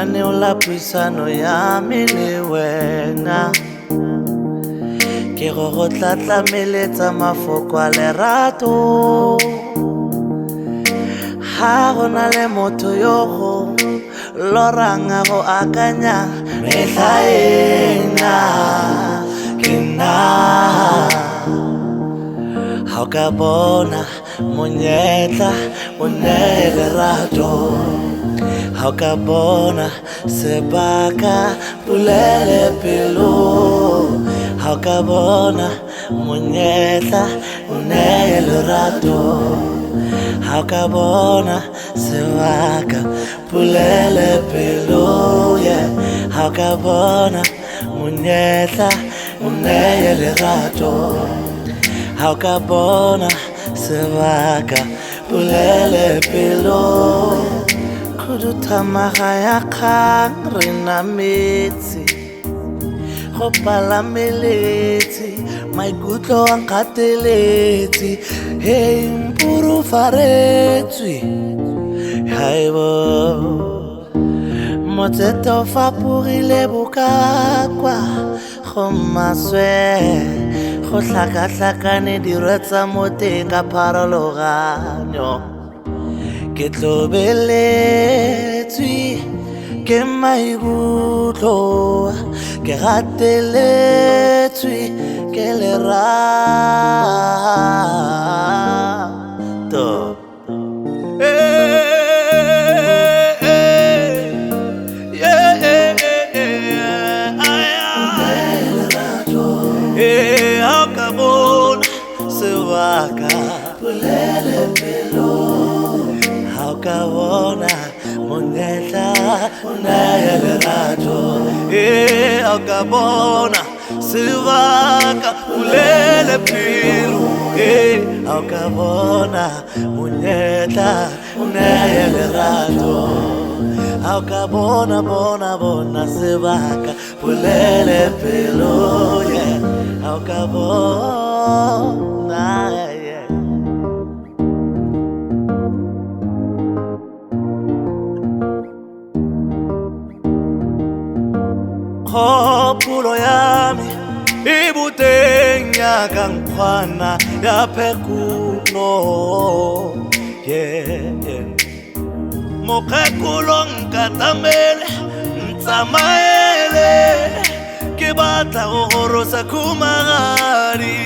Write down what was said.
mananeo la puisano ya le wena ke go tlatlameletsa mafoko a lerato ha gona le motho yo go loranga go akanya metlaena ke nna ha o ka bona monyetla o ne lerato ha o ka bona sebaka pulele pelo ha o ka bona monyetla o ne lerato ha o ka bona sebaka pulele pelo ha o ka bona monyetla o ne lerato ha o ka bona sebaka pulele pelo khuduthamaga ya kgang re nametse go palameletsi maikutlo a nkgateletse hei mpurufaretswe haibo motseto o fapogile bokakwa go maswe go hlakahlakane dirwe tsa mo teng ka pharologanyo ke tlobeletswe ke maikutlo ke gateletswe ke lerato ha o ka bona sebaka pulele pelo ha o ka bona monyetla o naya lerato ha o ka bona sebaka pulele pelo ha o ka bona monyetla o naya lerato ha o ka bona sebaka pulele pelo ha o ka bona kgopolo yame e boteng yaka nkgwana ya phekulo mokgekolo nkatamele ntsamaele ke batla go gorosa khumagadi